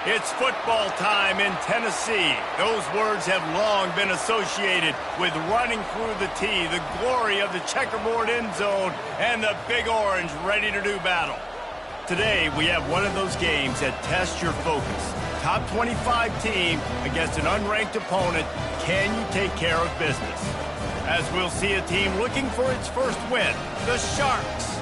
It's football time in Tennessee. Those words have long been associated with running through the tee, the glory of the checkerboard end zone, and the Big Orange ready to do battle. Today, we have one of those games that tests your focus. Top 25 team against an unranked opponent. Can you take care of business? As we'll see a team looking for its first win, the Sharks,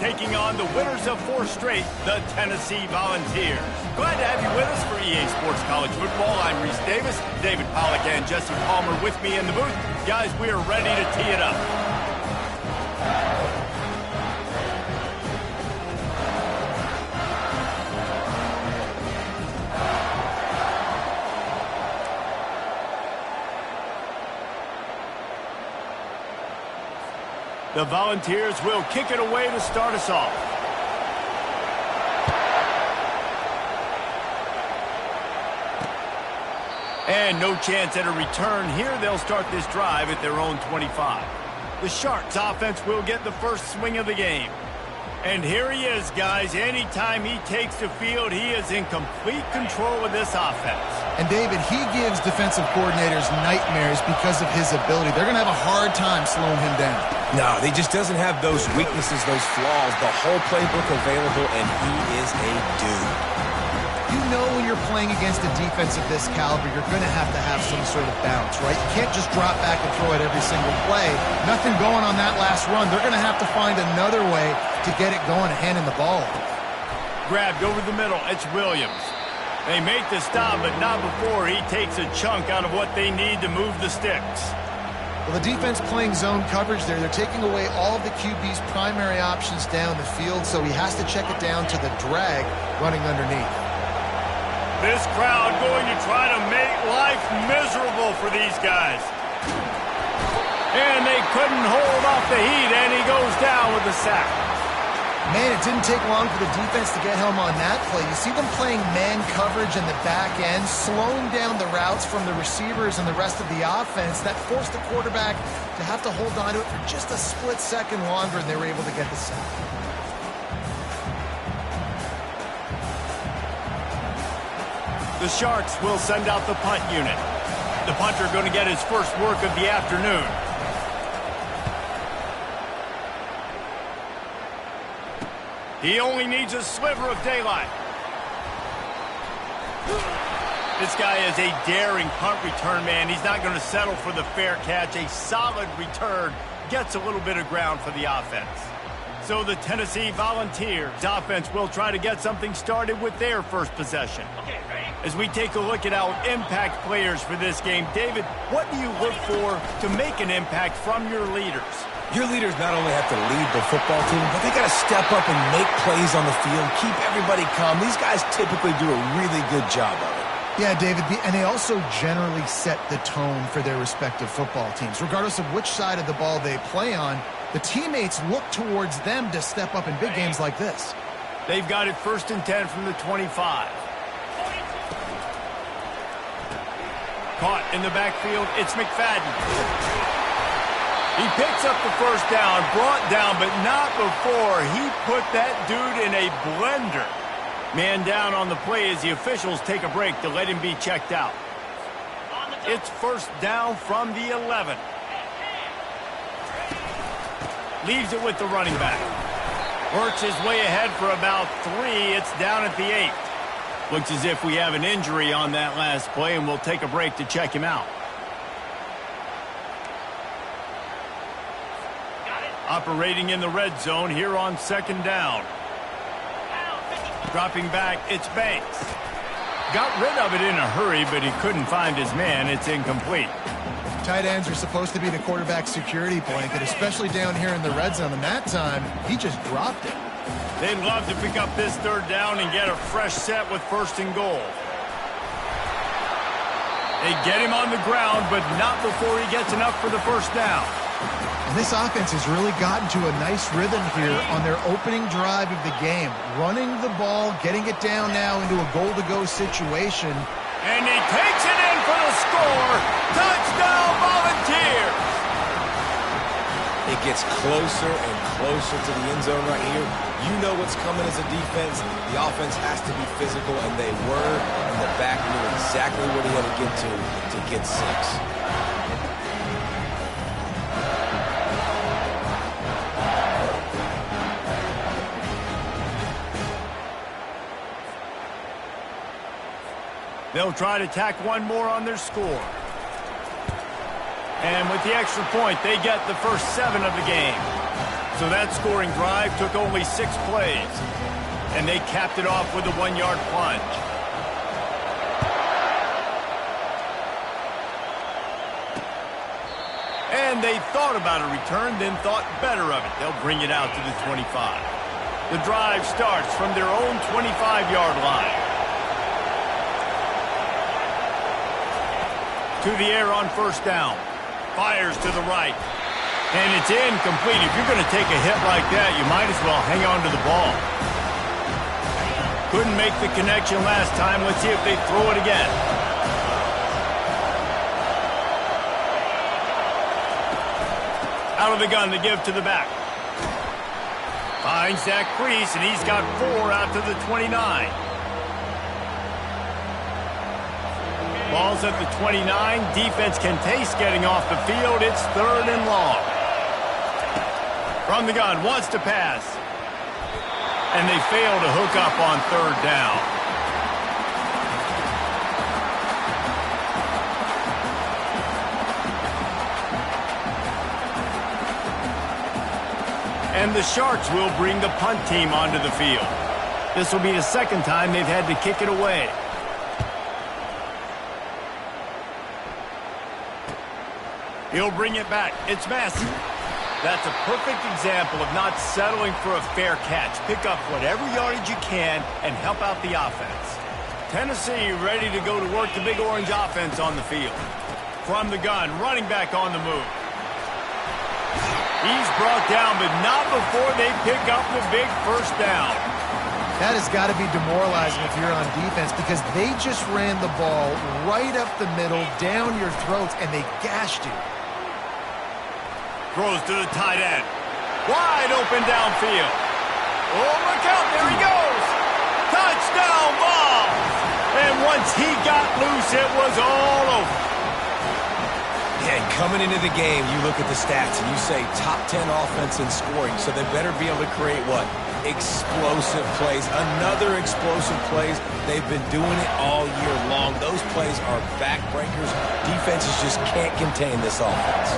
taking on the winners of 4 straight, the Tennessee Volunteers. Glad to have you with us for EA Sports College Football. I'm Reese Davis, David Pollack and Jesse Palmer with me in the booth. Guys, we are ready to tee it up. The Volunteers will kick it away to start us off. And no chance at a return here. They'll start this drive at their own 25. The Sharks offense will get the first swing of the game. And here he is, guys. Anytime he takes the field, he is in complete control of this offense. And David, he gives defensive coordinators nightmares because of his ability. They're going to have a hard time slowing him down. No, he just doesn't have those weaknesses, those flaws, the whole playbook available, and he is a dude. You know when you're playing against a defense of this caliber, you're going to have some sort of bounce, right? You can't just drop back and throw it every single play. Nothing going on that last run. They're going to have to find another way to get it going and handing the ball. Grabbed over the middle. It's Williams. They make the stop, but not before he takes a chunk out of what they need to move the sticks. Well, the defense playing zone coverage there. They're taking away all of the QB's primary options down the field, so he has to check it down to the drag running underneath. This crowd going to try to make life miserable for these guys. And they couldn't hold off the heat, and he goes down with a sack. Man, it didn't take long for the defense to get home on that play. You see them playing man coverage in the back end, slowing down the routes from the receivers and the rest of the offense. That forced the quarterback to have to hold on to it for just a split second longer, and they were able to get the sack. The Sharks will send out the punt unit. The punter going to get his first work of the afternoon. He only needs a sliver of daylight. This guy is a daring punt return man. He's not going to settle for the fair catch. A solid return gets a little bit of ground for the offense. So the Tennessee Volunteers offense will try to get something started with their first possession. As we take a look at our impact players for this game, David, what do you look for to make an impact from your leaders? Your leaders not only have to lead the football team, but they got to step up and make plays on the field, keep everybody calm. These guys typically do a really good job of it. Yeah, David, and they also generally set the tone for their respective football teams. Regardless of which side of the ball they play on, the teammates look towards them to step up in big games like this. They've got it 1st and 10 from the 25. Caught in the backfield, it's McFadden. He picks up the first down, brought down, but not before he put that dude in a blender. Man down on the play as the officials take a break to let him be checked out. It's 1st down from the 11. Leaves it with the running back. Works his way ahead for about 3. It's down at the 8. Looks as if we have an injury on that last play, and we'll take a break to check him out. Operating in the red zone here on 2nd down. Dropping back, it's Banks. Got rid of it in a hurry, but he couldn't find his man. It's incomplete. Tight ends are supposed to be the quarterback's security blanket, especially down here in the red zone, and that time, he just dropped it. They'd love to pick up this 3rd down and get a fresh set with 1st and goal. They get him on the ground, but not before he gets enough for the 1st down. And this offense has really gotten to a nice rhythm here on their opening drive of the game. Running the ball, getting it down now into a goal-to-go situation. And he takes it in for the score. Touchdown, Volunteers! It gets closer and closer to the end zone right here. You know what's coming as a defense. The offense has to be physical, and they were, and the back knew exactly what he had to get to get 6. They'll try to tack one more on their score. And with the extra point, they get the first 7 of the game. So that scoring drive took only 6 plays. And they capped it off with a 1-yard plunge. And they thought about a return, then thought better of it. They'll bring it out to the 25. The drive starts from their own 25-yard line. To the air on first down. Fires to the right. And it's incomplete. If you're going to take a hit like that, you might as well hang on to the ball. Couldn't make the connection last time. Let's see if they throw it again. Out of the gun to give to the back. Finds that crease, and he's got 4 out to the 29. Ball's at the 29. Defense can taste getting off the field. It's 3rd and long. From the gun, wants to pass. And they fail to hook up on 3rd down. And the Sharks will bring the punt team onto the field. This will be the 2nd time they've had to kick it away. He'll bring it back. It's Massey. That's a perfect example of not settling for a fair catch. Pick up whatever yardage you can and help out the offense. Tennessee ready to go to work the Big Orange offense on the field. From the gun, running back on the move. He's brought down, but not before they pick up the big first down. That has got to be demoralizing if you're on defense because they just ran the ball right up the middle, down your throats, and they gashed you. Throws to the tight end. Wide open downfield. Oh, look out. There he goes. Touchdown ball. And once he got loose, it was all over. Yeah, and coming into the game, you look at the stats and you say top 10 offense in scoring, so they better be able to create what? Explosive plays. Another explosive plays. They've been doing it all year long. Those plays are backbreakers. Defenses just can't contain this offense.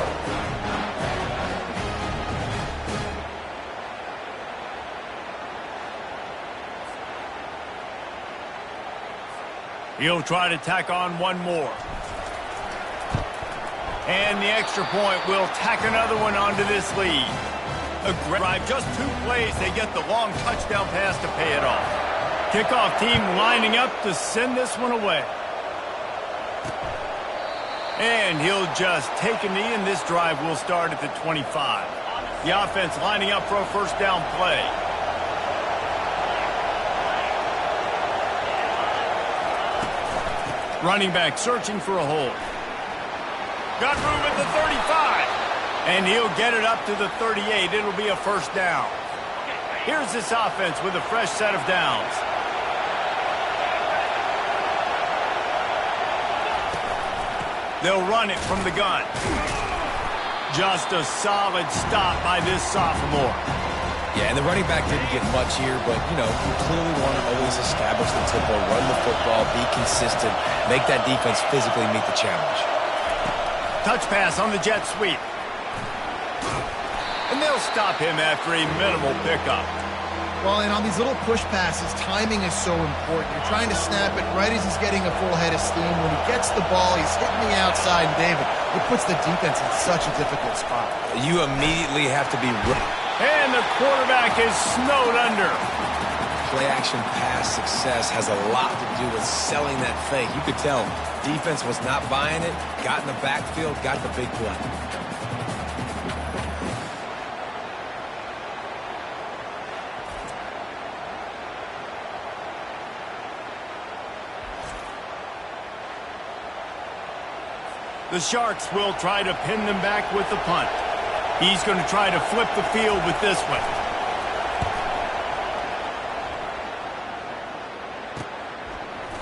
He'll try to tack on one more. And the extra point will tack another one onto this lead. A drive, just 2 plays, they get the long touchdown pass to pay it off. Kickoff team lining up to send this one away. And he'll just take a knee, and this drive will start at the 25. The offense lining up for a first down play. Running back searching for a hole. Got room at the 35. And he'll get it up to the 38. It'll be a first down. Here's this offense with a fresh set of downs. They'll run it from the gun. Just a solid stop by this sophomore. Yeah, and the running back didn't get much here, but, you know, you clearly want to always establish the tempo, run the football, be consistent, make that defense physically meet the challenge. Touch pass on the jet sweep. And they'll stop him after a minimal pickup. Well, and on these little push passes, timing is so important. You're trying to snap it right as he's getting a full head of steam. When he gets the ball, he's hitting the outside, and David, it puts the defense in such a difficult spot. You immediately have to be ready. And the quarterback is snowed under. Play-action pass success has a lot to do with selling that fake. You could tell defense was not buying it, got in the backfield, got the big play. The Sharks will try to pin them back with the punt. He's going to try to flip the field with this one.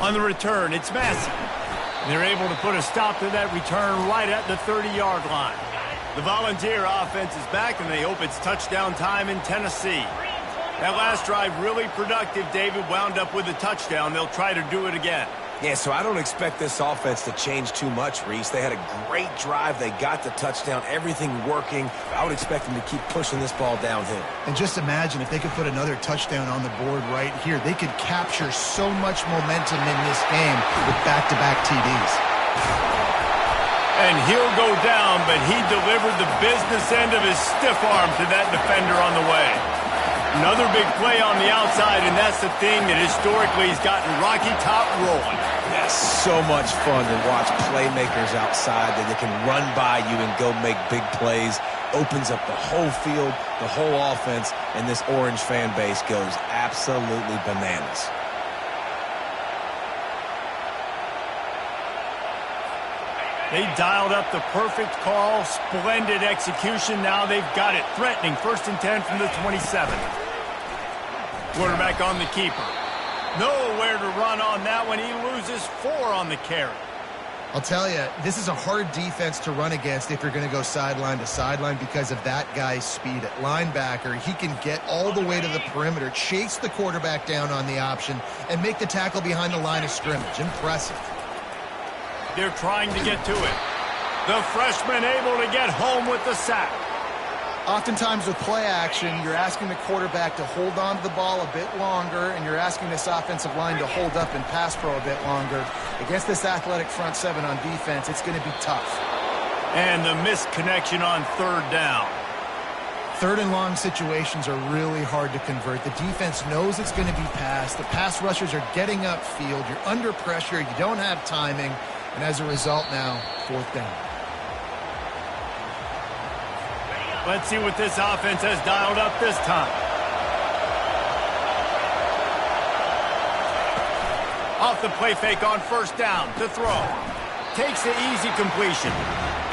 On the return, it's Massey. They're able to put a stop to that return right at the 30-yard line. The Volunteer offense is back, and they hope it's touchdown time in Tennessee. That last drive really productive. David wound up with a touchdown. They'll try to do it again. Yeah, so I don't expect this offense to change too much, Reese. They had a great drive. They got the touchdown, everything working. I would expect them to keep pushing this ball downhill. And just imagine if they could put another touchdown on the board right here. They could capture so much momentum in this game with back-to-back TDs. And he'll go down, but he delivered the business end of his stiff arm to that defender on the way. Another big play on the outside, and that's the thing that historically has gotten Rocky Top rolling. That's so much fun to watch playmakers outside that they can run by you and go make big plays. Opens up the whole field, the whole offense, and this Orange fan base goes absolutely bananas. They dialed up the perfect call, splendid execution. Now they've got it. Threatening 1st and 10 from the 27. Quarterback on the keeper. Nowhere to run on that one. He loses 4 on the carry. I'll tell you, this is a hard defense to run against if you're going to go sideline to sideline because of that guy's speed at linebacker. He can get all the way to the perimeter, chase the quarterback down on the option, and make the tackle behind the line of scrimmage. Impressive. They're trying to get to it. The freshman able to get home with the sack. Oftentimes with play action, you're asking the quarterback to hold on to the ball a bit longer, and you're asking this offensive line to hold up and pass pro a bit longer. Against this athletic front seven on defense, it's going to be tough. And the missed connection on 3rd down. 3rd and long situations are really hard to convert. The defense knows it's going to be passed. The pass rushers are getting upfield. You're under pressure. You don't have timing. And as a result now, 4th down. Let's see what this offense has dialed up this time. Off the play fake on 1st down to throw. Takes the easy completion.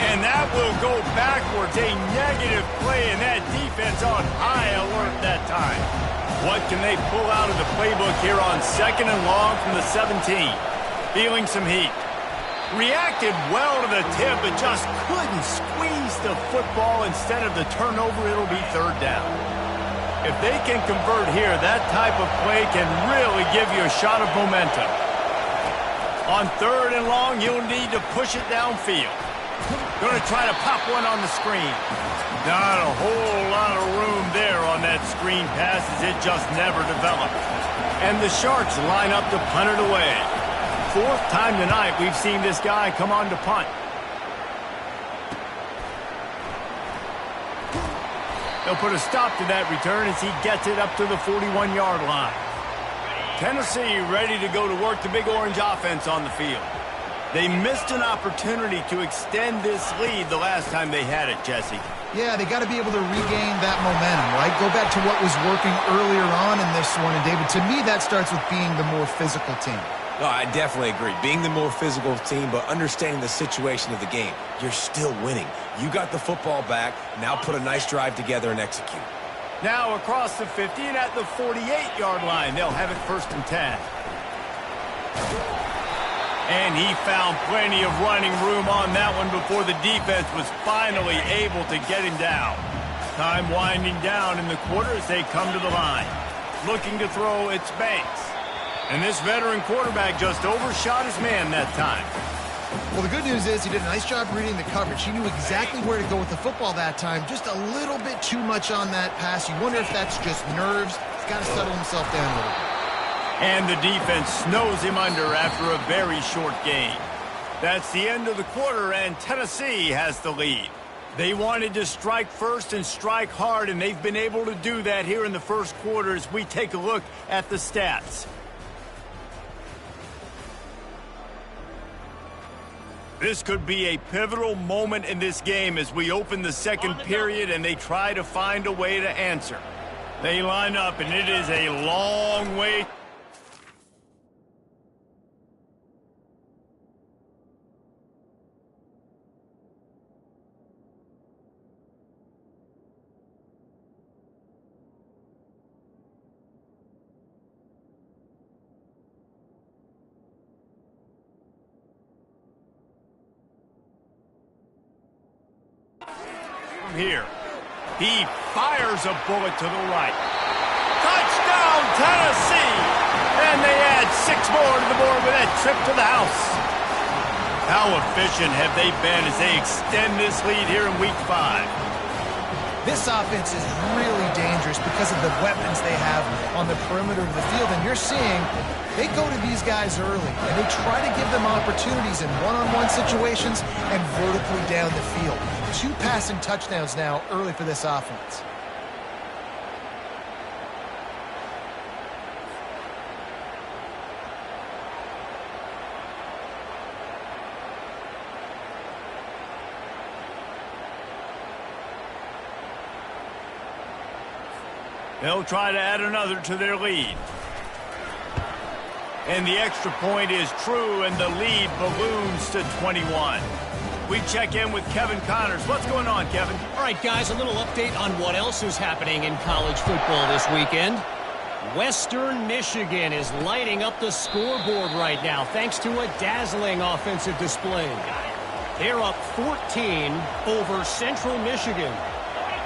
And that will go backwards. A negative play, and that defense on high alert that time. What can they pull out of the playbook here on 2nd and long from the 17? Feeling some heat. Reacted well to the tip, but just couldn't squeeze the football. Instead of the turnover, it'll be 3rd down. If they can convert here, that type of play can really give you a shot of momentum. On 3rd and long, you'll need to push it downfield. Going to try to pop one on the screen. Not a whole lot of room there on that screen pass as it just never developed. And the Sharks line up to punt it away. 4th time tonight we've seen this guy come on to punt. They'll put a stop to that return as he gets it up to the 41-yard line. Tennessee ready to go to work the Big Orange offense on the field. They missed an opportunity to extend this lead the last time they had it, Jesse. Yeah, they got to be able to regain that momentum, right? Go back to what was working earlier on in this one. And, David, to me, that starts with being the more physical team. No, I definitely agree. Being the more physical team, but understanding the situation of the game. You're still winning. You got the football back. Now put a nice drive together and execute. Now across the 50 and at the 48-yard line, they'll have it 1st and 10. And he found plenty of running room on that one before the defense was finally able to get him down. Time winding down in the quarter as they come to the line. Looking to throw, it's Banks. And this veteran quarterback just overshot his man that time. Well, the good news is he did a nice job reading the coverage. He knew exactly where to go with the football that time. Just a little bit too much on that pass. You wonder if that's just nerves. He's got to settle himself down a little bit. And the defense snows him under after a very short game. That's the end of the quarter, and Tennessee has the lead. They wanted to strike first and strike hard, and they've been able to do that here in the first quarter as we take a look at the stats. This could be a pivotal moment in this game as we open the second period and they try to find a way to answer. They line up, and it is a long way. here. He fires a bullet to the right. Touchdown, Tennessee! And they add 6 more to the board with that trip to the house. How efficient have they been as they extend this lead here in Week 5? This offense is really dangerous because of the weapons they have on the perimeter of the field. And you're seeing they go to these guys early, and they try to give them opportunities in one-on-one situations and vertically down the field. 2 passing touchdowns now early for this offense. They'll try to add another to their lead. And the extra point is true, and the lead balloons to 21. We check in with Kevin Connors. What's going on, Kevin? All right, guys, a little update on what else is happening in college football this weekend. Western Michigan is lighting up the scoreboard right now thanks to a dazzling offensive display. They're up 14 over Central Michigan.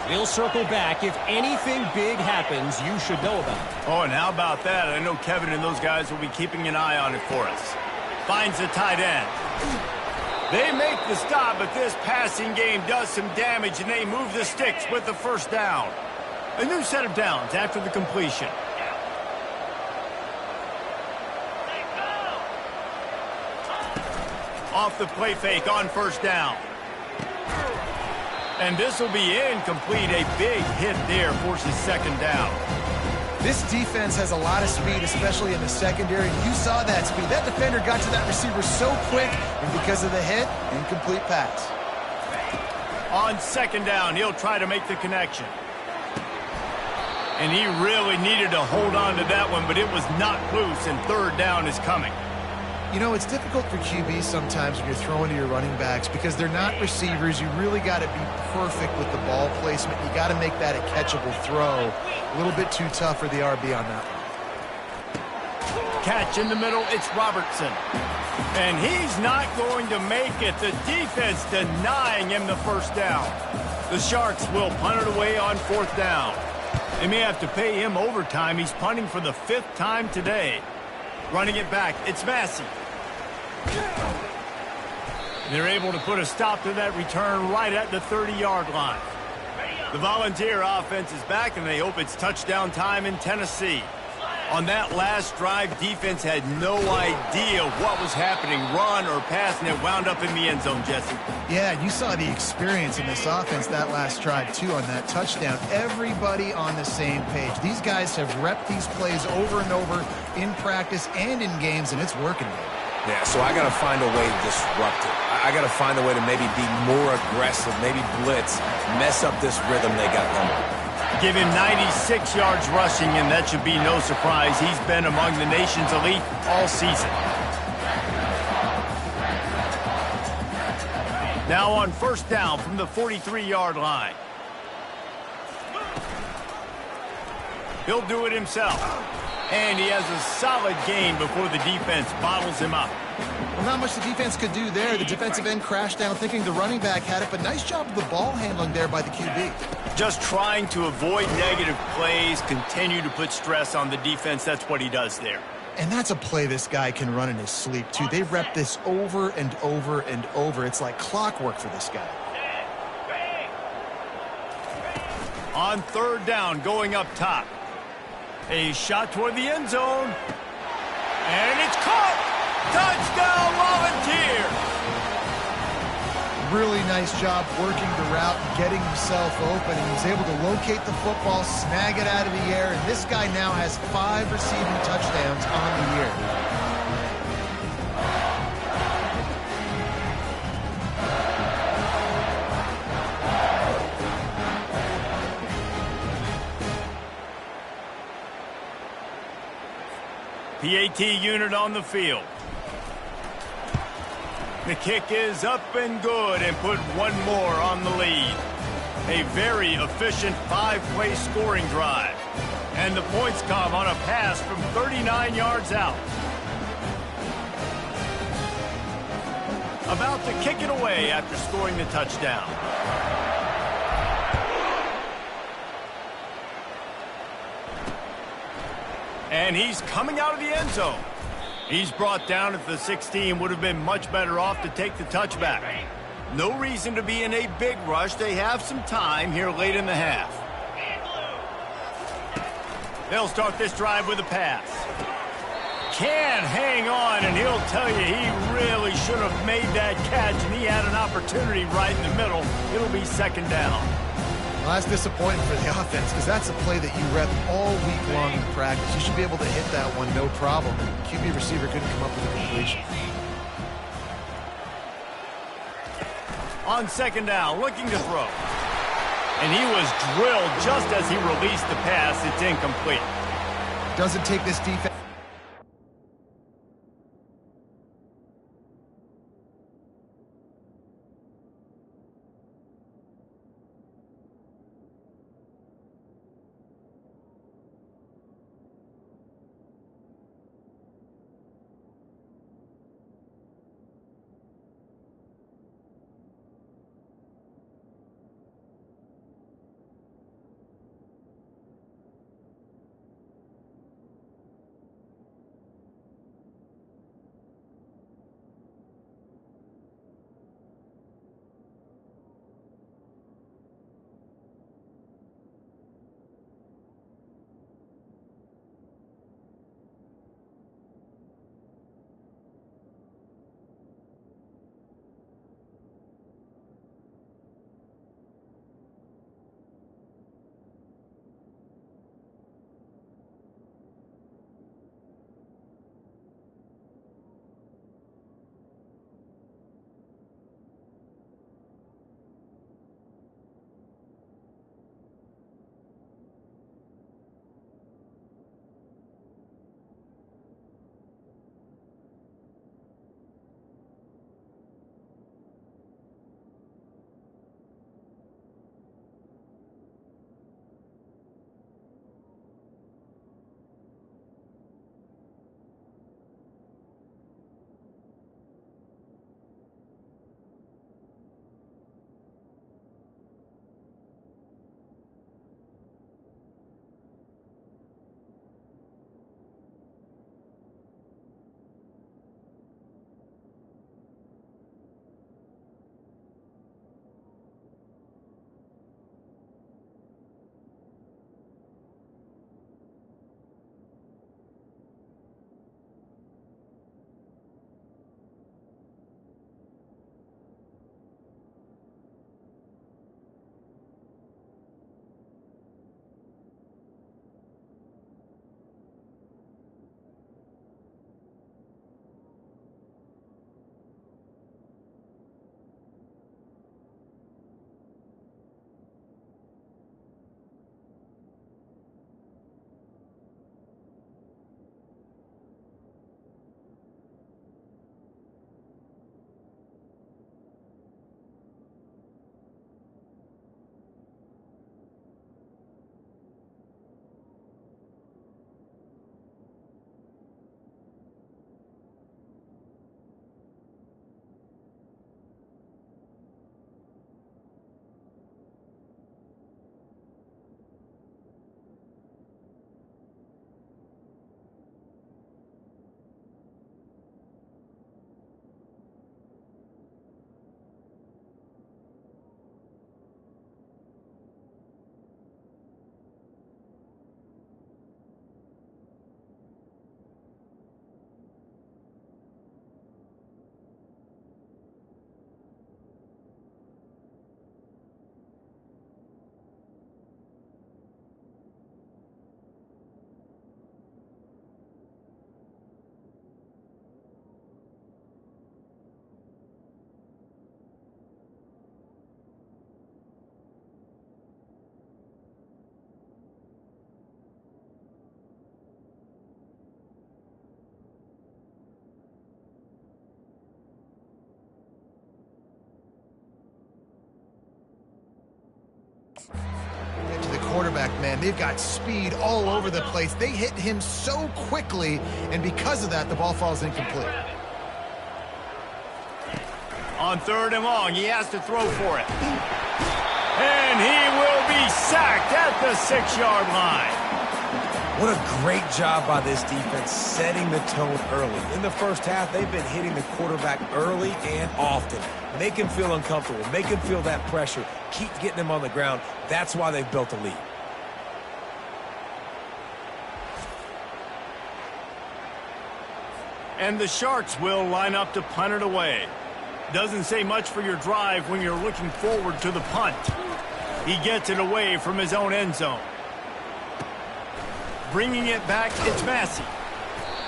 We'll circle back. If anything big happens, you should know about it. Oh, and how about that? I know Kevin and those guys will be keeping an eye on it for us. Finds the tight end. They make the stop, but this passing game does some damage, and they move the sticks with the first down. A new set of downs after the completion. Off the play fake on first down. And this will be incomplete. A big hit there forces second down. This defense has a lot of speed, especially in the secondary. You saw that speed. That defender got to that receiver so quick, and because of the hit, incomplete pass. On second down, he'll try to make the connection. And he really needed to hold on to that one, but it was not loose, and third down is coming. You know, it's difficult for QBs sometimes when you're throwing to your running backs because they're not receivers. You really got to be perfect with the ball placement. You got to make that a catchable throw. A little bit too tough for the RB on that one. Catch in the middle, it's Robertson. And he's not going to make it. The defense denying him the first down. The Sharks will punt it away on fourth down. They may have to pay him overtime. He's punting for the 5th time today. Running it back, it's Massey. They're able to put a stop to that return right at the 30-yard line. The Volunteer offense is back, and they hope it's touchdown time in Tennessee. On that last drive, defense had no idea what was happening, run or pass, and it wound up in the end zone, Jesse. Yeah, you saw the experience in this offense that last drive, too, on that touchdown. Everybody on the same page. These guys have repped these plays over and over in practice and in games, and it's working. Yeah, so I got to find a way to disrupt it. I got to find a way to maybe be more aggressive, maybe blitz, mess up this rhythm they got going. Give him 96 yards rushing, and that should be no surprise. He's been among the nation's elite all season. Now on first down from the 43-yard line. He'll do it himself. And he has a solid gain before the defense bottles him up. Well, not much the defense could do there. The defensive end crashed down thinking the running back had it, but nice job of the ball handling there by the QB. Just trying to avoid negative plays, continue to put stress on the defense. That's what he does there. And that's a play this guy can run in his sleep, too. They rep this over and over and over. It's like clockwork for this guy. On third down, going up top. A shot toward the end zone. And it's caught! Touchdown, Volunteer! Really nice job working the route, getting himself open, and he's able to locate the football, snag it out of the air, and this guy now has 5 receiving touchdowns on the year. PAT unit on the field. The kick is up and good and put one more on the lead. A very efficient 5-play scoring drive. And the points come on a pass from 39 yards out. About to kick it away after scoring the touchdown. And he's coming out of the end zone. He's brought down at the 16. Would have been much better off to take the touchback. No reason to be in a big rush. They have some time here late in the half. They'll start this drive with a pass. Can hang on, and he'll tell you he really should have made that catch, and he had an opportunity right in the middle. It'll be second down. Well, that's disappointing for the offense because that's a play that you rep all week long in practice. You should be able to hit that one no problem. QB receiver couldn't come up with a completion. On second down, looking to throw. And he was drilled just as he released the pass. It's incomplete. Doesn't take this defense. To the quarterback, man, they've got speed all over the place. They hit him so quickly, and because of that, the ball falls incomplete. On third and long, he has to throw for it. And he will be sacked at the 6-yard line. What a great job by this defense setting the tone early. In the first half, they've been hitting the quarterback early and often. Make him feel uncomfortable. Make him feel that pressure. Keep getting him on the ground. That's why they've built a lead. And the Sharks will line up to punt it away. Doesn't say much for your drive when you're looking forward to the punt. He gets it away from his own end zone. Bringing it back, it's Massey.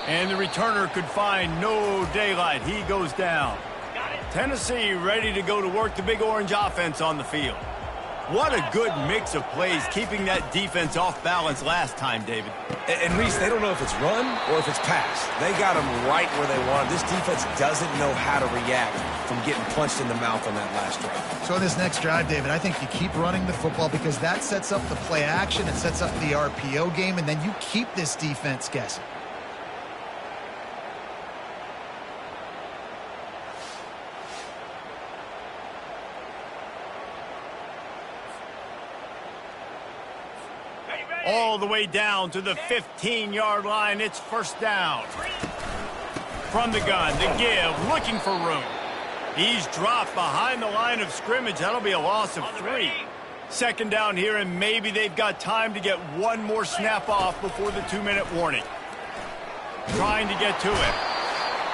And the returner could find no daylight. He goes down. Tennessee ready to go to work the Big Orange offense on the field. What a good mix of plays, keeping that defense off balance last time, David. And Reese, they don't know if it's run or if it's pass. They got them right where they want them. This defense doesn't know how to react from getting punched in the mouth on that last drive. So in this next drive, David, I think you keep running the football because that sets up the play action, it sets up the RPO game, and then you keep this defense guessing. All the way down to the 15-yard line. It's first down. From the gun, the give, looking for room. He's dropped behind the line of scrimmage. That'll be a loss of 3. Second down here, and maybe they've got time to get one more snap off before the 2-minute warning. Trying to get to it.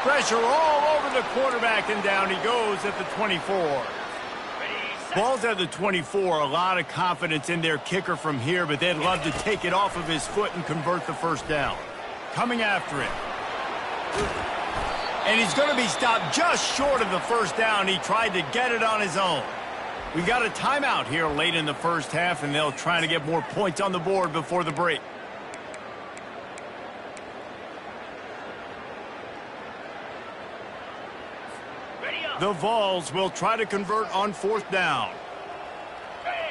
Pressure all over the quarterback, and down he goes at the 24. Ball's at the 24, a lot of confidence in their kicker from here, but they'd love to take it off of his foot and convert the first down. Coming after it. And he's going to be stopped just short of the first down. He tried to get it on his own. We got a timeout here late in the first half, and they'll try to get more points on the board before the break. The Vols will try to convert on fourth down.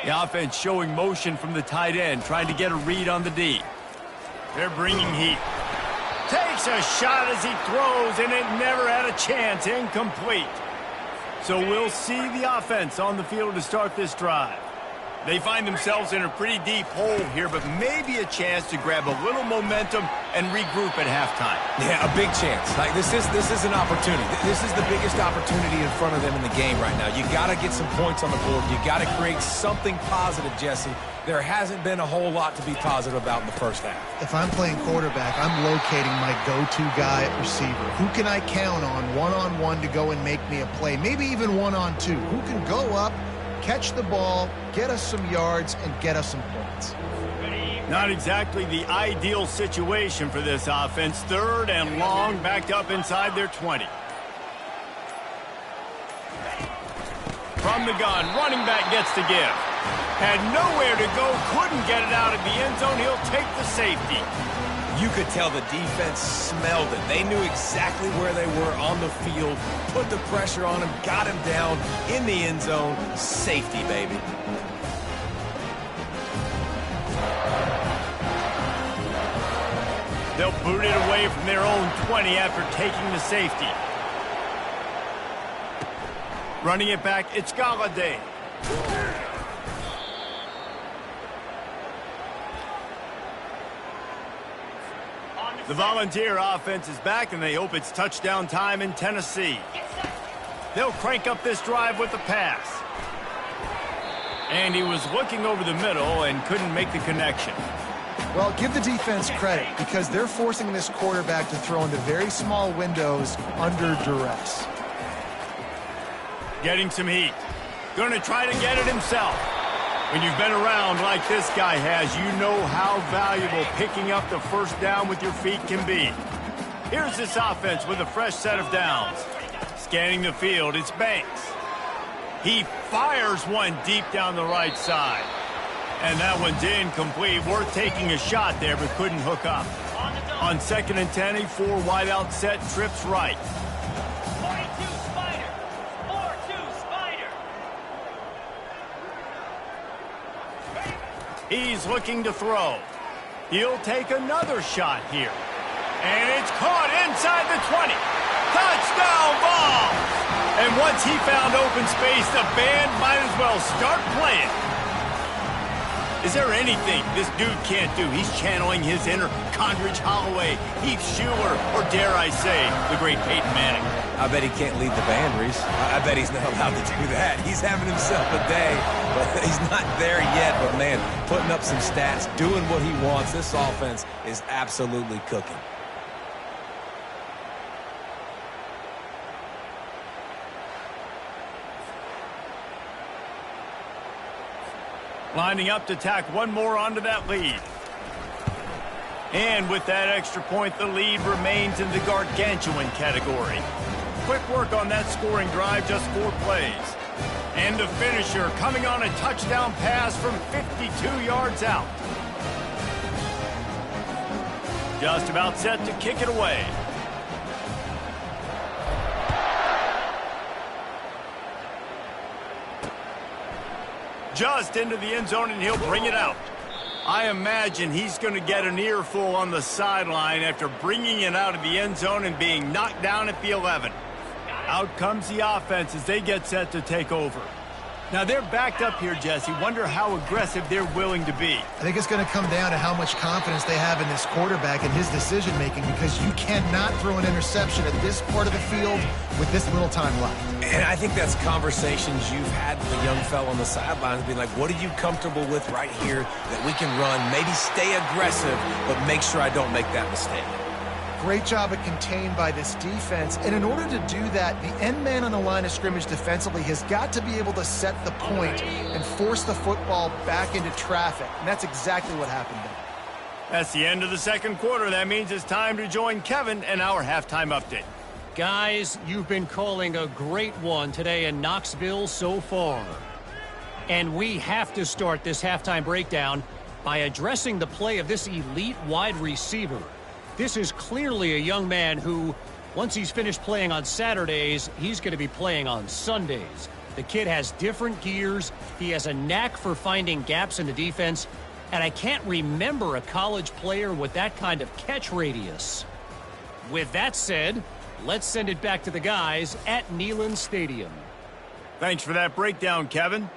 The offense showing motion from the tight end, trying to get a read on the D. They're bringing heat. Takes a shot as he throws, and it never had a chance. Incomplete. So we'll see the offense on the field to start this drive. They find themselves in a pretty deep hole here, but maybe a chance to grab a little momentum and regroup at halftime. Yeah, a big chance. Like this is an opportunity. This is the biggest opportunity in front of them in the game right now. You got to get some points on the board. You got to create something positive, Jesse. There hasn't been a whole lot to be positive about in the first half. If I'm playing quarterback, I'm locating my go-to guy at receiver. Who can I count on one-on-one to go and make me a play? Maybe even one-on-two. Who can go up, catch the ball, get us some yards, and get us some points? Not exactly the ideal situation for this offense. Third and long, backed up inside their 20. From the gun, running back gets the give. Had nowhere to go, couldn't get it out of the end zone. He'll take the safety. You could tell the defense smelled it. They knew exactly where they were on the field, put the pressure on him, got him down in the end zone. Safety, baby. They'll boot it away from their own 20 after taking the safety. Running it back, it's Galladay. The Volunteer offense is back, and they hope it's touchdown time in Tennessee. They'll crank up this drive with the pass. And he was looking over the middle and couldn't make the connection. Well, give the defense credit because they're forcing this quarterback to throw into very small windows under duress. Getting some heat. Going to try to get it himself. When you've been around like this guy has, you know how valuable picking up the first down with your feet can be. Here's this offense with a fresh set of downs. Scanning the field, it's Banks. He fires one deep down the right side. And that one's incomplete. Worth taking a shot there, but couldn't hook up. On 2nd and 10, a 4-wideout set, trips right. 42 Spider. 4-2 Spider. He's looking to throw. He'll take another shot here. And it's caught inside the 20. Touchdown ball! And once he found open space, the band might as well start playing. Is there anything this dude can't do? He's channeling his inner Condridge Holloway, Heath Schuler, or dare I say, the great Peyton Manning. I bet he can't lead the band, Reese. I bet he's not allowed to do that. He's having himself a day, but he's not there yet. But, man, putting up some stats, doing what he wants. This offense is absolutely cooking. Lining up to tack one more onto that lead. And with that extra point, the lead remains in the gargantuan category. Quick work on that scoring drive, just 4 plays. And the finisher coming on a touchdown pass from 52 yards out. Just about set to kick it away. Just into the end zone, and he'll bring it out. I imagine he's going to get an earful on the sideline after bringing it out of the end zone and being knocked down at the 11. Out comes the offense as they get set to take over. Now they're backed up here, Jesse. Wonder how aggressive they're willing to be. I think it's going to come down to how much confidence they have in this quarterback and his decision-making, because you cannot throw an interception at this part of the field with this little time left. And I think that's conversations you've had with a young fellow on the sidelines, being like, what are you comfortable with right here that we can run? Maybe stay aggressive, but make sure I don't make that mistake. Great job at contained by this defense. And in order to do that, the end man on the line of scrimmage defensively has got to be able to set the point and force the football back into traffic. And that's exactly what happened there. That's the end of the second quarter. That means it's time to join Kevin and our halftime update. Guys, you've been calling a great one today in Knoxville so far. And we have to start this halftime breakdown by addressing the play of this elite wide receiver. This is clearly a young man who, once he's finished playing on Saturdays, he's going to be playing on Sundays. The kid has different gears. He has a knack for finding gaps in the defense. And I can't remember a college player with that kind of catch radius. With that said, let's send it back to the guys at Neyland Stadium. Thanks for that breakdown, Kevin.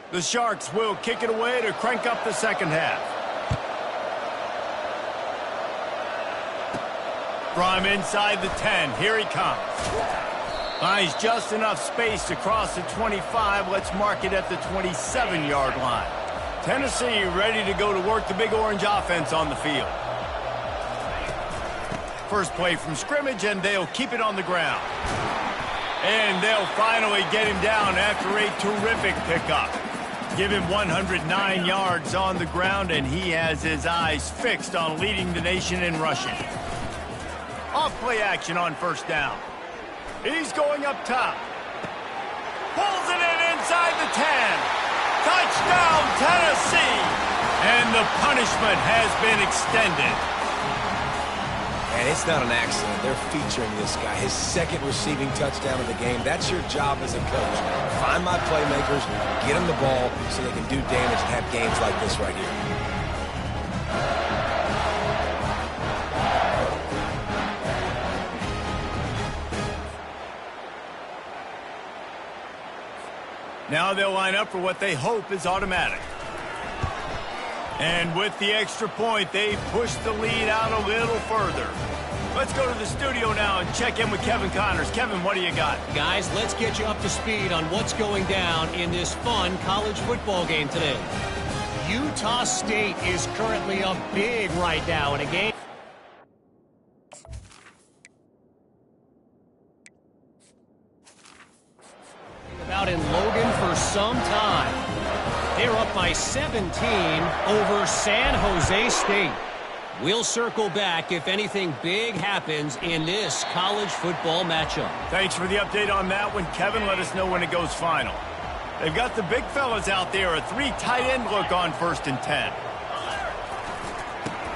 The Sharks will kick it away to crank up the second half. From inside the 10, here he comes. Finds just enough space to cross the 25. Let's mark it at the 27-yard line. Tennessee ready to go to work the Big Orange offense on the field. First play from scrimmage, and they'll keep it on the ground. And they'll finally get him down after a terrific pickup. Give him 109 yards on the ground, and he has his eyes fixed on leading the nation in rushing. Off-play action on first down. He's going up top. Pulls it in inside the 10. Touchdown, Tennessee! And the punishment has been extended. And it's not an accident. They're featuring this guy. His second receiving touchdown of the game. That's your job as a coach. Find my playmakers, get them the ball so they can do damage and have games like this right here. Now they'll line up for what they hope is automatic. And with the extra point, they push the lead out a little further. Let's go to the studio now and check in with Kevin Connors. Kevin, what do you got? Guys, let's get you up to speed on what's going down in this fun college football game today. Utah State is currently up big right now in a game out in Logan for some time. They're up by 17 over San Jose State. We'll circle back if anything big happens in this college football matchup. Thanks for the update on that one, Kevin. Let us know when it goes final. They've got the big fellas out there, a 3 tight end look on 1st and 10.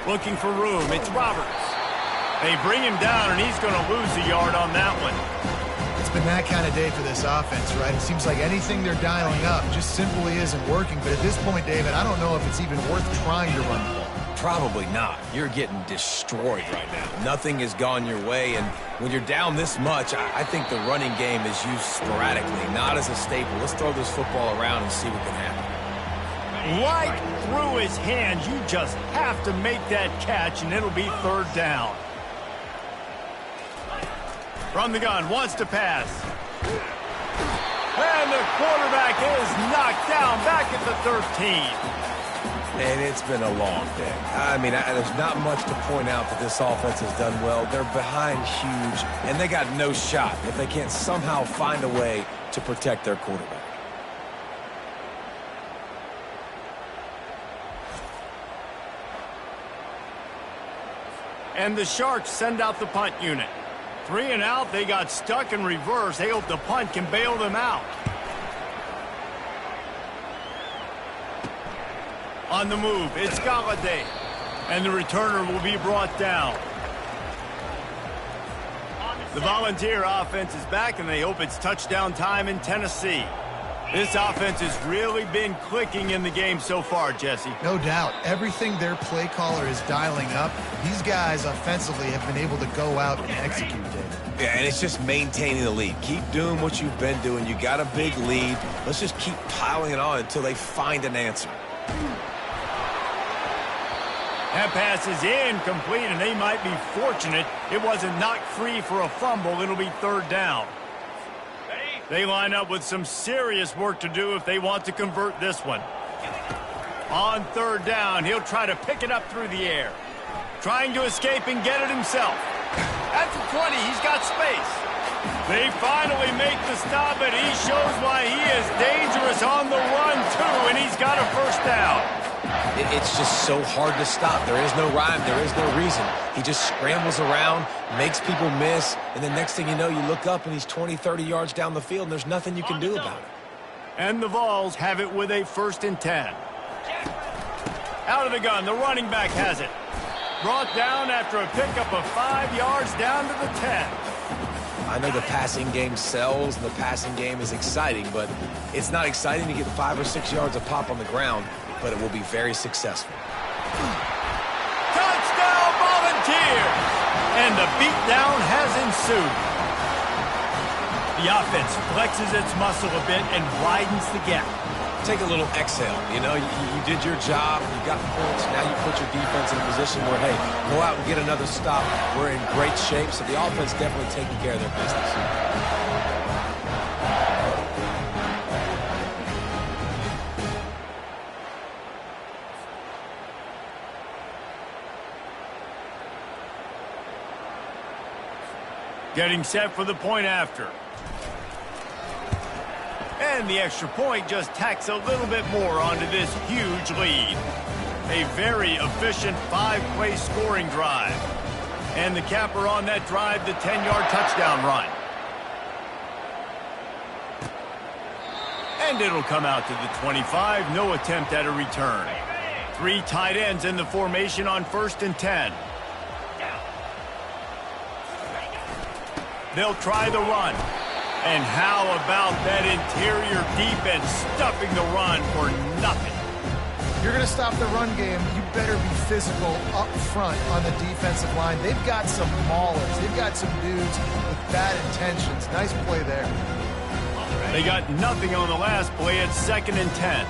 Looking for room, it's Roberts. They bring him down, and he's going to lose a yard on that one. It's been that kind of day for this offense, right? It seems like anything they're dialing up just simply isn't working. But at this point, David, I don't know if it's even worth trying to run the ball. Probably not. You're getting destroyed right now. Nothing has gone your way, and when you're down this much, I think the running game is used sporadically, not as a staple. Let's throw this football around and see what can happen. Right through his hands. You just have to make that catch, and it'll be third down. From the gun, wants to pass. And the quarterback is knocked down back at the 13. And it's been a long day. I mean, there's not much to point out that this offense has done well. They're behind huge, and they got no shot if they can't somehow find a way to protect their quarterback. And the Sharks send out the punt unit. 3 and out, they got stuck in reverse. They hope the punt can bail them out. On the move, it's Galladay. And the returner will be brought down. The Volunteer offense is back, and they hope it's touchdown time in Tennessee. This offense has really been clicking in the game so far, Jesse. No doubt. Everything their play caller is dialing up, these guys offensively have been able to go out and execute it. Yeah, and it's just maintaining the lead. Keep doing what you've been doing. You got a big lead. Let's just keep piling it on until they find an answer. That pass is incomplete, and they might be fortunate it wasn't knocked free for a fumble. It'll be third down. They line up with some serious work to do if they want to convert this one. On third down, he'll try to pick it up through the air. Trying to escape and get it himself. At the 20, he's got space. They finally make the stop, and he shows why he is dangerous on the run, too, and he's got a first down. It's just so hard to stop. There is no rhyme. There is no reason. He just scrambles around, makes people miss, and the next thing you know, you look up and he's 20, 30 yards down the field, and there's nothing you can do about it. And the Vols have it with a 1st and 10. Out of the gun, the running back has it. Brought down after a pickup of 5 yards down to the 10. I know the passing game sells, and the passing game is exciting, but it's not exciting to get 5 or 6 yards of pop on the ground, but it will be very successful. Touchdown, Volunteers! And the beatdown has ensued. The offense flexes its muscle a bit and widens the gap. Take a little exhale. You know, you did your job, you got points, now you put your defense in a position where, hey, go out and get another stop. We're in great shape, so the offense definitely taking care of their business. Getting set for the point after. And the extra point just tacks a little bit more onto this huge lead. A very efficient 5-play scoring drive. And the capper on that drive, the 10-yard touchdown run. And it'll come out to the 25. No attempt at a return. 3 tight ends in the formation on 1st and 10. They'll try the run. And how about that interior defense stuffing the run for nothing? If you're going to stop the run game, you better be physical up front on the defensive line. They've got some maulers. They've got some dudes with bad intentions. Nice play there. They got nothing on the last play at 2nd and 10.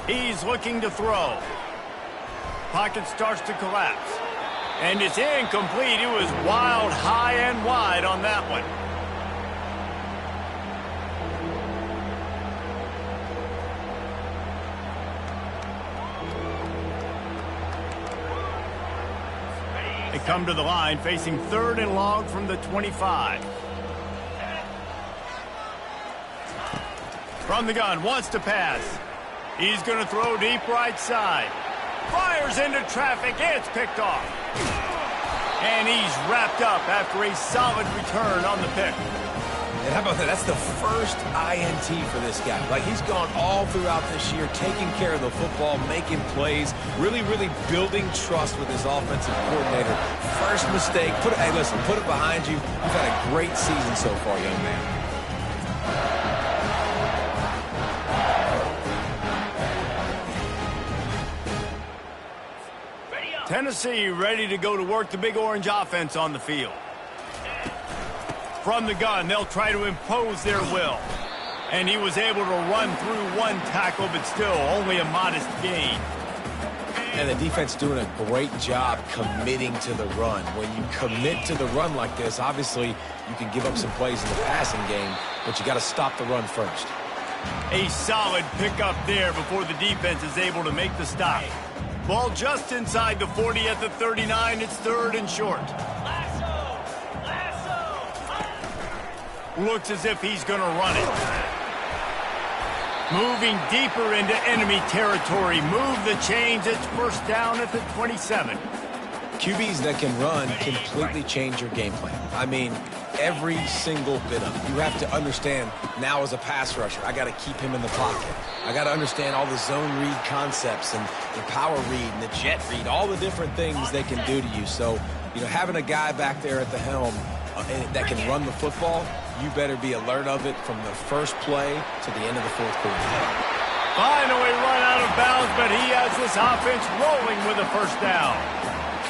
He's looking to throw. Pocket starts to collapse. And it's incomplete. It was wild, high, and wide on that one. They come to the line facing 3rd and long from the 25. From the gun, wants to pass. He's going to throw deep right side. Fires into traffic. It's picked off. And he's wrapped up after a solid return on the pick. And how about that? That's the first INT for this guy. Like, he's gone all throughout this year, taking care of the football, making plays, really, really building trust with his offensive coordinator. First mistake. Hey, listen, put it behind you. You've had a great season so far, young man. Tennessee ready to go to work the Big Orange offense on the field. From the gun, they'll try to impose their will. And he was able to run through one tackle, but still only a modest gain. And the defense doing a great job committing to the run. When you commit to the run like this, obviously you can give up some plays in the passing game, but you got to stop the run first. A solid pickup there before the defense is able to make the stop. Ball just inside the 40 at the 39. It's 3rd and short. Lasso! Looks as if he's going to run it. Moving deeper into enemy territory. Move the chains. It's 1st down at the 27. QBs that can run completely change your game plan. I mean, every single bit of it. You have to understand now as a pass rusher, I got to keep him in the pocket. I got to understand all the zone read concepts and the power read and the jet read, all the different things they can do to you. So, having a guy back there at the helm that can run the football, you better be alert of it from the first play to the end of the 4th quarter. Finally run out of bounds, but he has this offense rolling with a 1st down.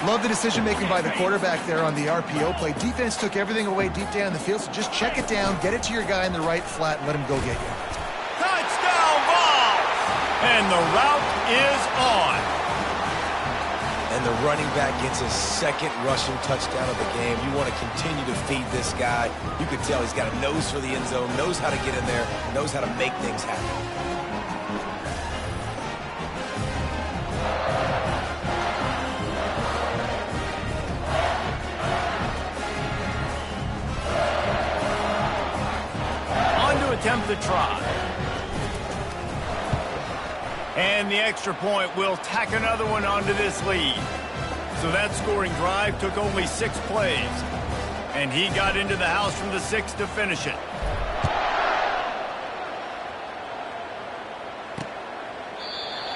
Love the decision-making by the quarterback there on the RPO play. Defense took everything away deep down the field, so just check it down, get it to your guy in the right flat, and let him go get you. Touchdown ball! And the route is on. And the running back gets his 2nd rushing touchdown of the game. You want to continue to feed this guy. You can tell he's got a nose for the end zone, knows how to get in there, knows how to make things happen. Attempt the try. And the extra point will tack another one onto this lead. So that scoring drive took only 6 plays. And he got into the house from the 6 to finish it.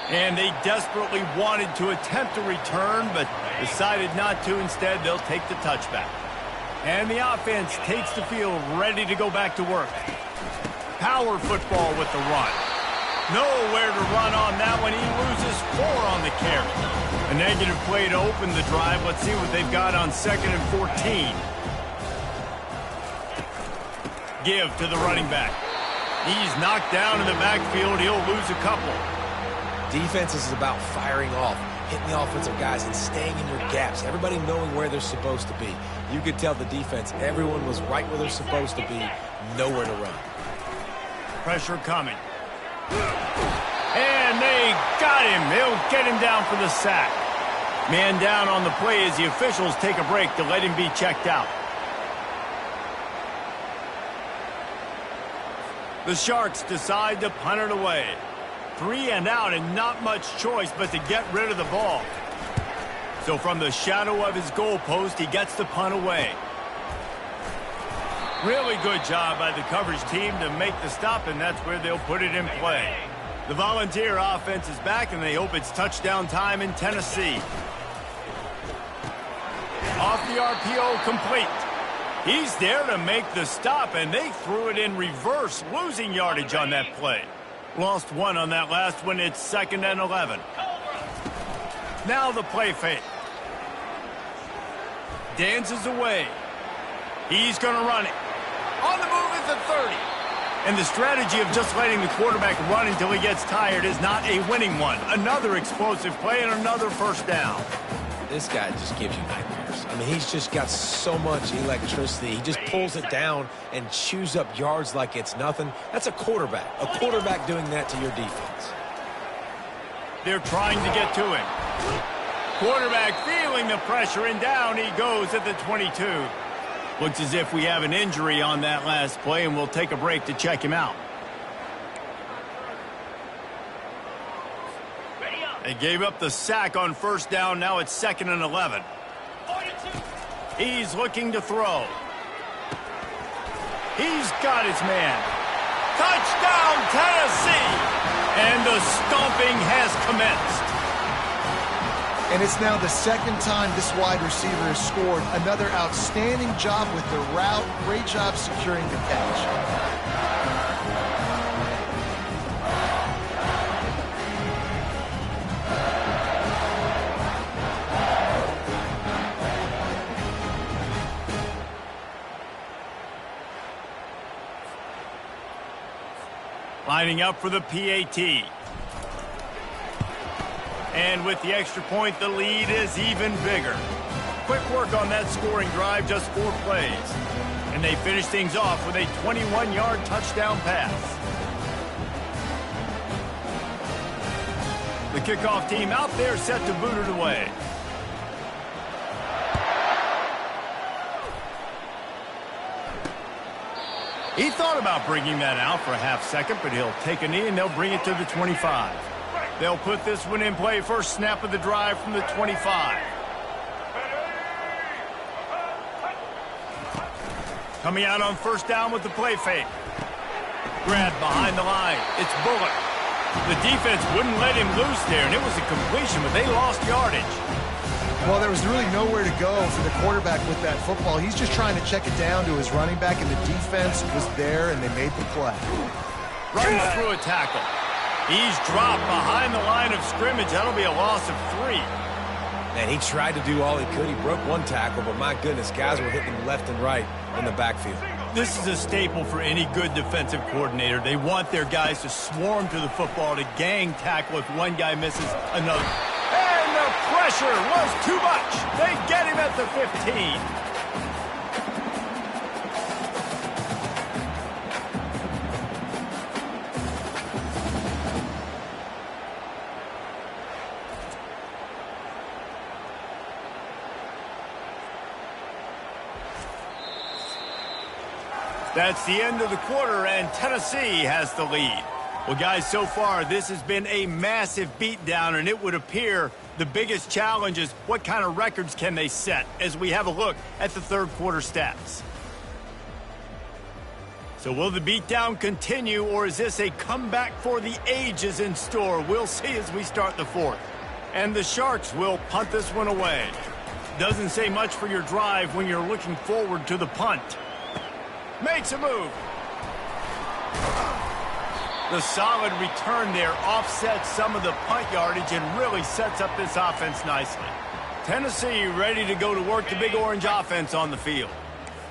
And they desperately wanted to attempt a return, but decided not to. Instead, they'll take the touchback. And the offense takes the field ready to go back to work. Power football with the run. Nowhere to run on that one. He loses 4 on the carry. A negative play to open the drive. Let's see what they've got on 2nd and 14. Give to the running back. He's knocked down in the backfield. He'll lose a couple. Defense is about firing off, hitting the offensive guys, and staying in your gaps. Everybody knowing where they're supposed to be. You could tell the defense, everyone was right where they're supposed to be. Nowhere to run. Pressure coming. And they got him. They'll get him down for the sack. Man down on the play as the officials take a break to let him be checked out. The Sharks decide to punt it away. 3 and out and not much choice but to get rid of the ball. So from the shadow of his goalpost, he gets the punt away. Really good job by the coverage team to make the stop, and that's where they'll put it in play. The Volunteer offense is back, and they hope it's touchdown time in Tennessee. Off the RPO, complete. He's there to make the stop, and they threw it in reverse, losing yardage on that play. Lost 1 on that last one. It's 2nd and 11. Now the play fake. Dances away. He's going to run it. On the move at the 30. And the strategy of just letting the quarterback run until he gets tired is not a winning one. Another explosive play and another 1st down. This guy just gives you nightmares. I mean, he's just got so much electricity. He just pulls it down and chews up yards like it's nothing. That's a quarterback. A quarterback doing that to your defense. They're trying to get to him. Quarterback feeling the pressure, and down he goes at the 22. Looks as if we have an injury on that last play, and we'll take a break to check him out. They gave up the sack on 1st down. Now it's 2nd and 11. 42. He's looking to throw. He's got his man. Touchdown, Tennessee! And the stomping has commenced. And it's now the 2nd time this wide receiver has scored. Another outstanding job with the route. Great job securing the catch. Lining up for the PAT. And with the extra point, the lead is even bigger. Quick work on that scoring drive, just 4 plays. And they finish things off with a 21-yard touchdown pass. The kickoff team out there set to boot it away. He thought about bringing that out for a half second, but he'll take a knee and they'll bring it to the 25. They'll put this one in play. First snap of the drive from the 25. Coming out on first down with the play fake. Grabbed behind the line. It's Bullock. The defense wouldn't let him loose there, and it was a completion, but they lost yardage. Well, there was really nowhere to go for the quarterback with that football. He's just trying to check it down to his running back, and the defense was there, and they made the play. Runs through a tackle. He's dropped behind the line of scrimmage. That'll be a loss of 3. And he tried to do all he could. He broke one tackle, but my goodness, guys were hitting him left and right in the backfield. This is a staple for any good defensive coordinator. They want their guys to swarm to the football, to gang tackle. If one guy misses, another. And the pressure was too much. They get him at the 15. That's the end of the quarter, and Tennessee has the lead. Well, guys, so far, this has been a massive beatdown, and it would appear the biggest challenge is what kind of records can they set as we have a look at the third quarter stats. So will the beatdown continue, or is this a comeback for the ages in store? We'll see as we start the fourth. And the Sharks will punt this one away. Doesn't say much for your drive when you're looking forward to the punt. Makes a move. The solid return there offsets some of the punt yardage and really sets up this offense nicely. Tennessee ready to go to work, the Big Orange offense on the field.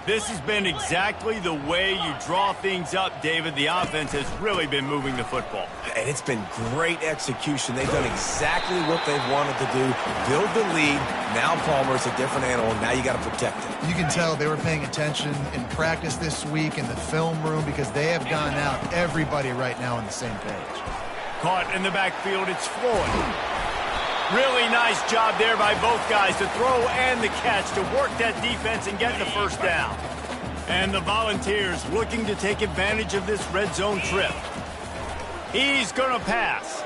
This has been exactly the way you draw things up, David. The offense has really been moving the football. And it's been great execution. They've done exactly what they've wanted to do. Build the lead. Now Palmer's a different animal. Now you got to protect it. You can tell they were paying attention in practice this week in the film room because they have gone out everybody right now on the same page. Caught in the backfield, it's Floyd. Really nice job there by both guys to throw and the catch to work that defense and get the first down. And the Volunteers looking to take advantage of this red zone trip. He's going to pass.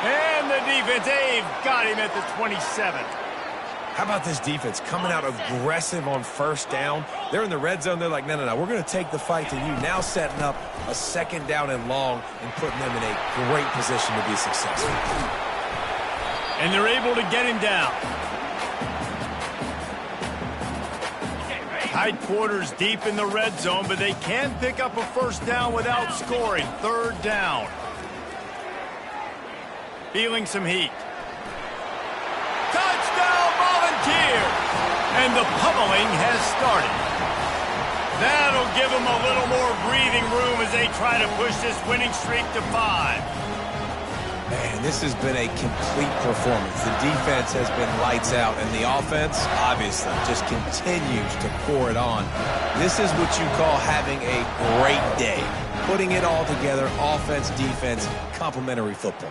And the defense, they've got him at the 27. How about this defense coming out aggressive on first down? They're in the red zone. They're like, no, we're going to take the fight to you. Now setting up a second down and long and putting them in a great position to be successful. And they're able to get him down. Tight quarters deep in the red zone, but they can pick up a first down without scoring. Third down. Feeling some heat. Touchdown, Volunteers! And the pummeling has started. That'll give them a little more breathing room as they try to push this winning streak to 5. Man, this has been a complete performance. The defense has been lights out, and the offense, obviously, just continues to pour it on. This is what you call having a great day. Putting it all together, offense, defense, complementary football.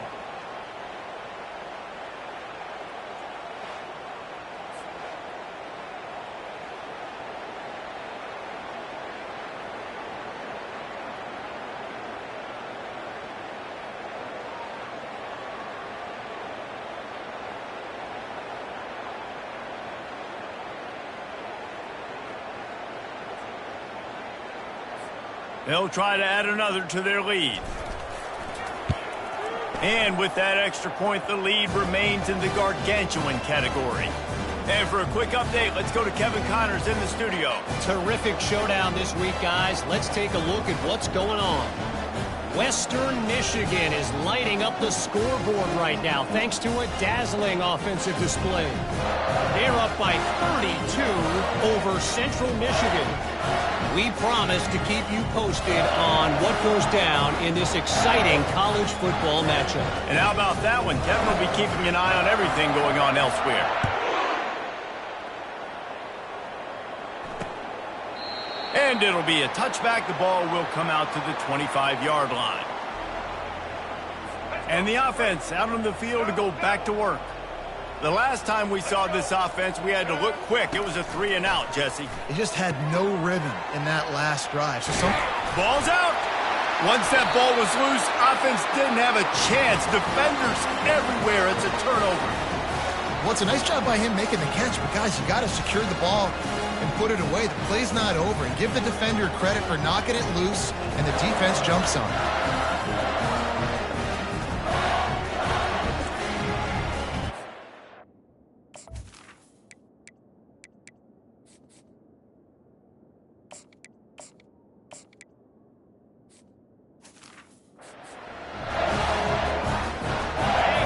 They'll try to add another to their lead. And with that extra point, the lead remains in the gargantuan category. And for a quick update, let's go to Kevin Connors in the studio. Terrific showdown this week, guys. Let's take a look at what's going on. Western Michigan is lighting up the scoreboard right now thanks to a dazzling offensive display. They're up by 32 over Central Michigan. We promise to keep you posted on what goes down in this exciting college football matchup. And how about that one? Kevin will be keeping an eye on everything going on elsewhere. And it'll be a touchback. The ball will come out to the 25-yard line. And the offense out on the field to go back to work. The last time we saw this offense, we had to look quick. It was a 3-and-out, Jesse. He just had no rhythm in that last drive. Ball's out. Once that ball was loose, offense didn't have a chance. Defenders everywhere. It's a turnover. Well, it's a nice job by him making the catch, but guys, you got to secure the ball and put it away. The play's not over. And give the defender credit for knocking it loose, and the defense jumps on it.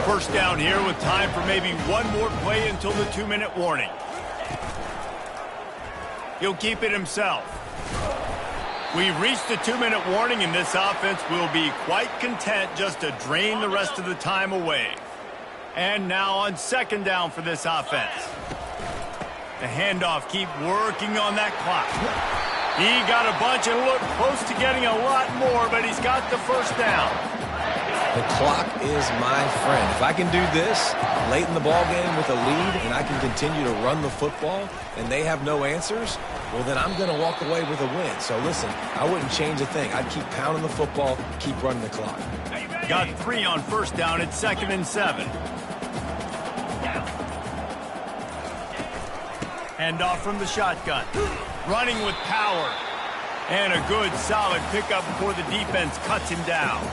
First down here with time for maybe one more play until the 2-minute warning. He'll keep it himself. We've reached the 2-minute warning, and this offense will be quite content just to drain the rest of the time away. And now on second down for this offense. The handoff, keep working on that clock. He got a bunch and looked close to getting a lot more, but he's got the first down. The clock is my friend. If I can do this late in the ball game with a lead and I can continue to run the football and they have no answers, well, then I'm going to walk away with a win. So, listen, I wouldn't change a thing. I'd keep pounding the football, keep running the clock. Got 3 on first down at 2nd and 7. Handoff from the shotgun. Running with power. And a good, solid pickup before the defense cuts him down.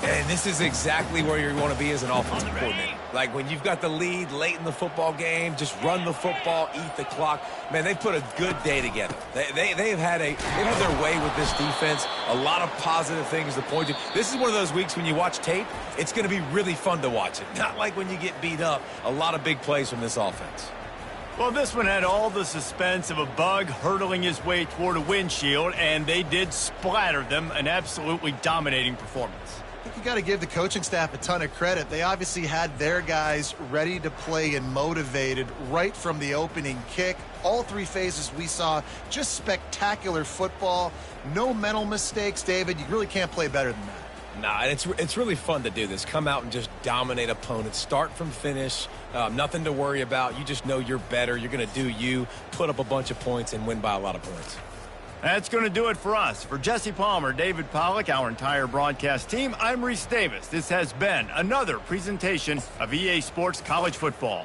And this is exactly where you want to be as an offensive coordinator. Like when you've got the lead late in the football game, just run the football, eat the clock. Man, they've put a good day together. They've had their way with this defense. A lot of positive things to point to. This is one of those weeks when you watch tape, it's going to be really fun to watch it. Not like when you get beat up. A lot of big plays from this offense. Well, this one had all the suspense of a bug hurtling his way toward a windshield, and they did splatter them. An absolutely dominating performance. I think you got to give the coaching staff a ton of credit. They obviously had their guys ready to play and motivated right from the opening kick. All 3 phases we saw, just spectacular football. No mental mistakes, David. You really can't play better than that. Nah, and it's really fun to do this. Come out and just dominate opponents. Start from finish. Nothing to worry about. You just know you're better. You're going to do you, put up a bunch of points, and win by a lot of points. That's going to do it for us. For Jesse Palmer, David Pollack, our entire broadcast team, I'm Reese Davis. This has been another presentation of EA Sports College Football.